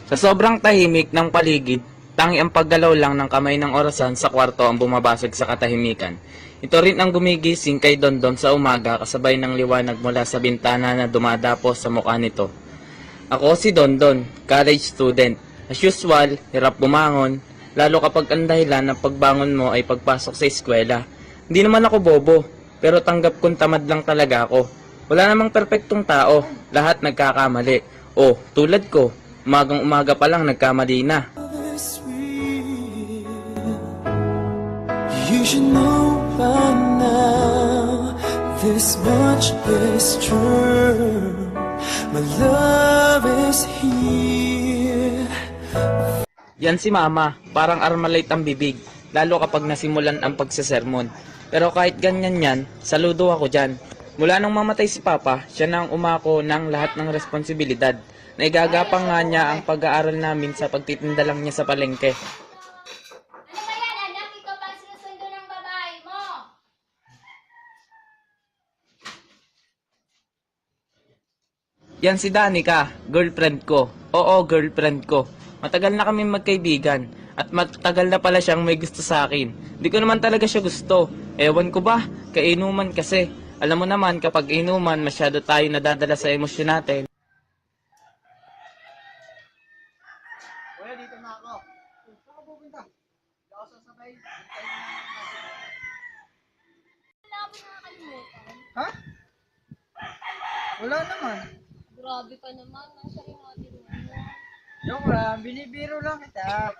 Sa sobrang tahimik ng paligid, tangi ang paggalaw lang ng kamay ng orasan sa kwarto ang bumabasag sa katahimikan. Ito rin ang gumigising kay Dondon sa umaga kasabay ng liwanag mula sa bintana na dumadapos sa mukha nito. Ako si Dondon, college student. As usual, hirap bumangon, lalo kapag ang dahilan ng pagbangon mo ay pagpasok sa eskwela. Hindi naman ako bobo, pero tanggap kong tamad lang talaga ako. Wala namang perpektong tao, lahat nagkakamali. O, tulad ko, umagang umaga pa lang nagkamali na. You should know by now, this much is true. My love is here. Yan si Mama, parang armalite ang bibig, lalo kapag nasimulan ang pagsasermon. Pero kahit ganyan yan, saludo ako dyan. Mula nung mamatay si Papa, siya na ang umako ng lahat ng responsibilidad. Naigagapang nga niya ang pag-aaral namin sa pagtitinda lang niya sa palengke. Ano ba yan, anak? Ikaw ba ang sinusundo ng babae mo? Yan si Danica, girlfriend ko. Oo, girlfriend ko. Matagal na kami magkaibigan. At matagal na pala siyang may gusto sa akin. Di ko naman talaga siya gusto. Ewan ko ba, kainuman kasi. Alam mo naman, kapag inuman, masyado tayo nadadala sa emosyon natin. Kuya, dito na ako. Saan ka pupunta? Hindi ako sasabay. Wala ba nakakalimutan? Ha? Wala naman. Grabe ka naman. Nasa rin natin mo. Joke lang, binibiro lang kita.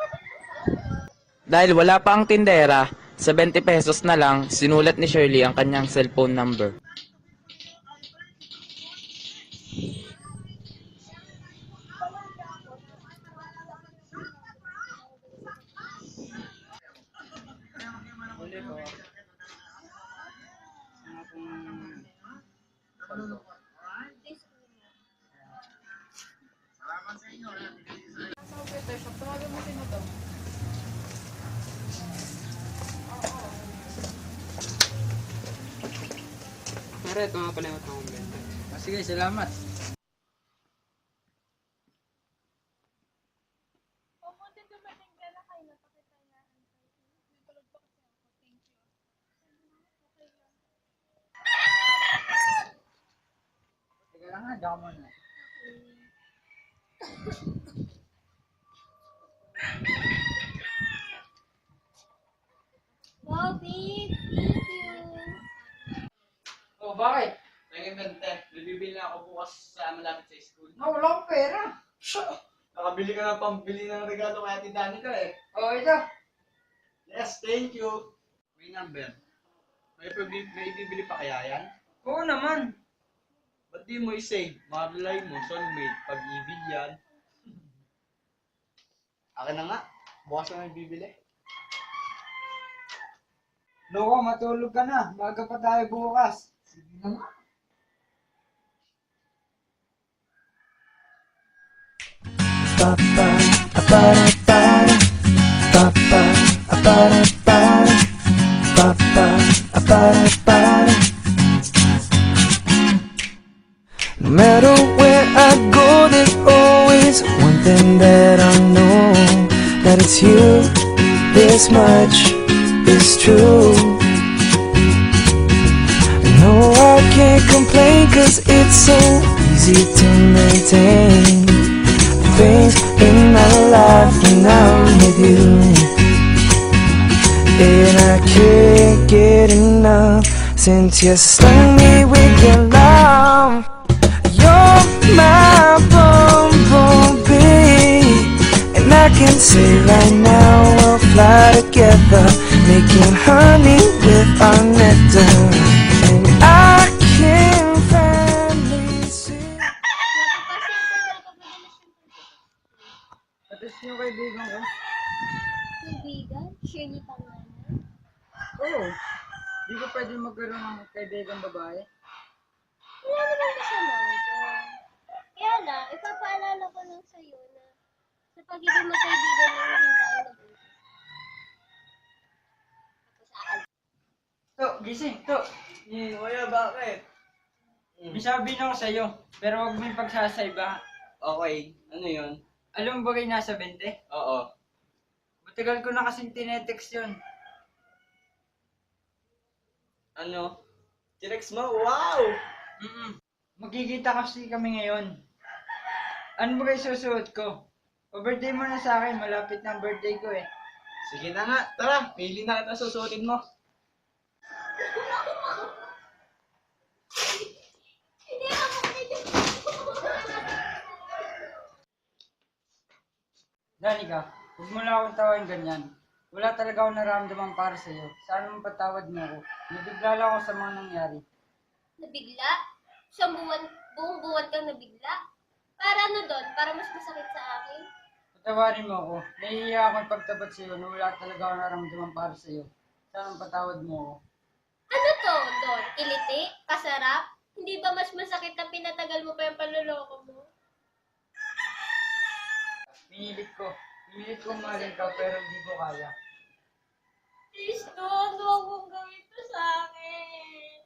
Dahil wala pa ang tindera, sa 20 pesos na lang, sinulat ni Shirley ang kanyang cellphone number. Uli ko. Mare, ito nga pala yung akong benta. Sige, salamat. Pumunta dumating ka na kayo. Napakita na. May tulog pa kasi ako. Thank you. Okay lang. Sige lang nga, dyan muna. Wow, babe. Thank you. Oh, bakit? Naging bibili na ako bukas sa malapit sa school. Wala akong pera. Nakabili ka na pambili ng regalo kay Ate Danica eh. Oh, ito. Yes, thank you. May number. May bibili pa kaya yan? Oo naman. Ba't di mo i-save? Marlay mo, soulmate, pag-ibig yan. Akin na nga. Bukas na may bibili. Loko, matulog ka na. Baga pa tayo bukas. Sige na nga. Papa, apara, para. Papa, apara, para. Papa, apara, para. No matter where I go, there's always one thing that I know, that it's you. This much is true. No, I can't complain, 'cause it's so easy to maintain things in my life when I'm with you. And I can't get enough since you stung me with your love. You're my bumblebee, and I can say right now we'll fly together, making honey with our nectar. And I can finally see. Patis yung kaibigan ko. Kaibigan? Shirley Pangalan? Oo. Di ko pwede magkaroon ng kaibigan babae. Wala naman masama ito. Kaya lang, ipapaalala ko lang sa'yo na sa pagiging magkaibigan lang rin tayo nag-uusap. Tapos aalis. To, gising, to. Kuya, bakit? May sabihin ako sa'yo, pero huwag mo yung pagsasayba. Okay, ano yun? Alam mo ba kayo nasa 20? Oo. Matagal ko na kasing tinetext yun. Ano? Tinext mo? Wow! Magkikita kasi kami ngayon. Ano ba kayo susuot ko? Pa-birthday mo na sa akin, malapit na ang birthday ko eh. Sige na nga, tara, pili na kita susuotin mo. Hindi ako pwede. Danica, huwag mo lang akong tawagin ganyan. Wala talaga akong nararamdaman para sa'yo. Sana mong patawad mo ako. Nabigla lang ako sa mga nangyari. Nabigla? Buong buwan kang nabigla? Para ano doon? Para mas masakit sa akin? Patawarin mo ako. Nahihiya akong pagtapat sa'yo na wala talaga akong nararamdaman para sa'yo. Sana mong patawad mo ako. Ano to, Don? Kiliti? Kasarap? Hindi ba mas masakit na pinatagal mo pa yung panloloko mo? Pinilit ko mahalin ka pero hindi ko kaya. Please, Don, huwag mong gawin to sa akin.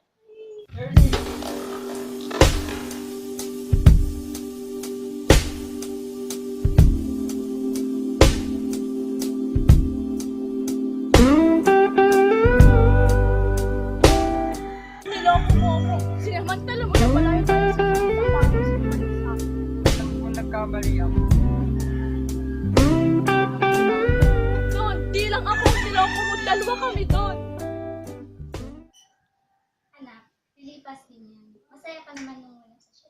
Niloko mo ako. Sinamantala mo na pala yung Alam ko nagkamali ako. Doon, di lang ako ang niloko mo. Dalawa kami doon. Anak, lilipas din yan. Masaya ka naman nung wala sa siya.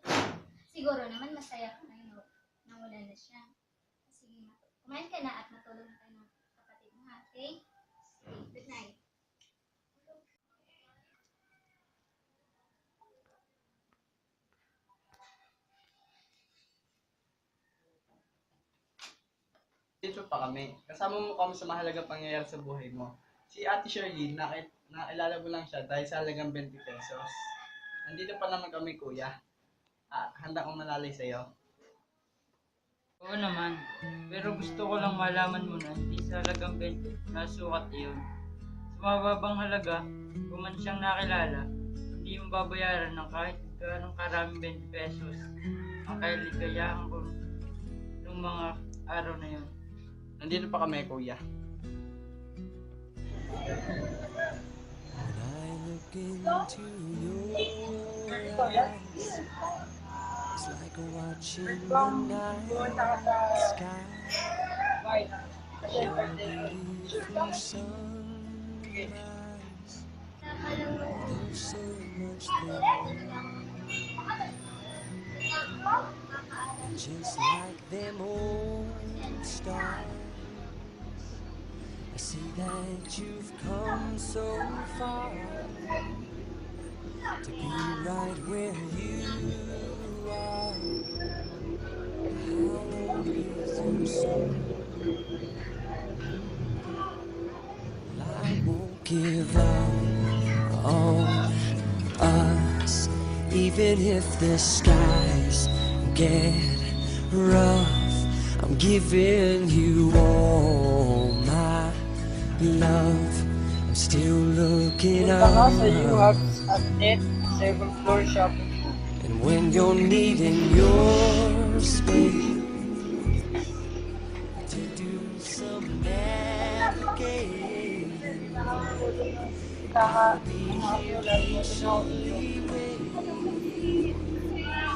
Siguro naman masaya ka ngayon nang wala na siya. Sige, kumain ka na at matulog na tayo ng kapatid mo, ha? Okay? Sige, good night. Dito pa kami. Kasama mo kami sa mahalagang pangyayari sa buhay mo. Si Ate Shirley, nakilala mo lang siya dahil sa halagang 20 pesos. Nandito pa naman kami, kuya. Handa kong malalay sa'yo. Oo naman. Pero gusto ko lang malaman mo na hindi sa halagang 20 nasukat iyon. Sa mababang halaga, kung man siyang nakilala, hindi mo babayaran ng kahit ganong karaming 20 pesos. Ang kaligayahan ko nung mga araw na yun. Nandito pa kami, kuya. I look into your eyes. It's like watching the night sky. Your beautiful sunrise. There's so much there. And just like them old stars, I see that you've come so far to be right where you are. How old is your soul? I won't give up on us, even if the skies get rough. I'm giving you all my love. I'm still looking up. update, 7th floor shopping. And when you're needing your space to do some navigating, I'll be here patiently waiting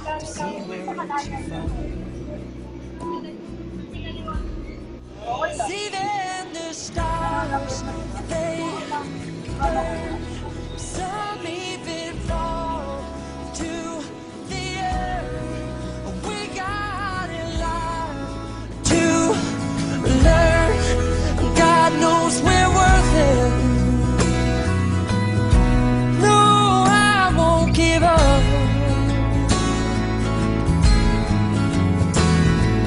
to see what you find. See then the stars, they burn. Some even fall to the earth. We got a lot to learn. God knows we're worth it. No, I won't give up.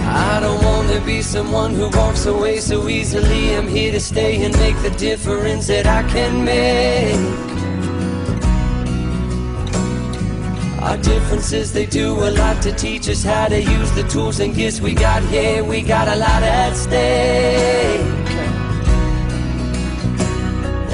I don't want to be someone who walks away so easily. I'm here to stay and make the difference that I can make. Our differences, they do a lot to teach us how to use the tools and gifts we got here. We got a lot at stake.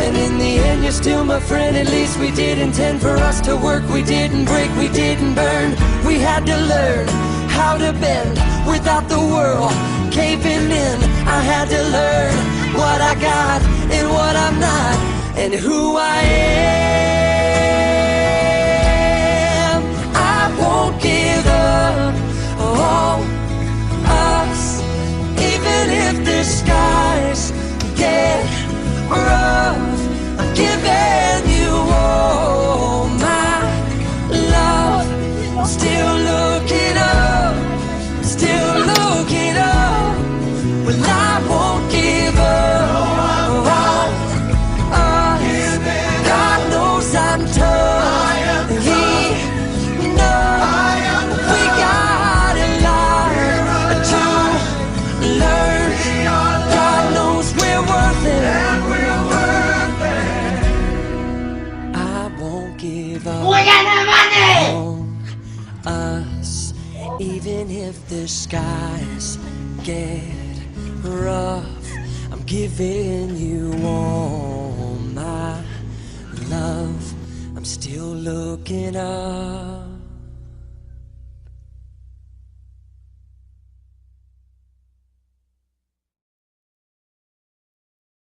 And in the end, you're still my friend. At least we did intend for us to work. We didn't break, we didn't burn. We had to learn how to bend without the world caving in. I had to learn what I got and what I'm not, and who I am. I won't give up on us, even if the skies get rough. I'm giving you all my love. I'm still looking up, still looking up. Well, I won't give up on us. God knows I'm tough, and He knows we got a lot to learn. God knows we're worth it, I won't give up on us, even if the skies get rough. I'm giving you all my love. I'm still looking up.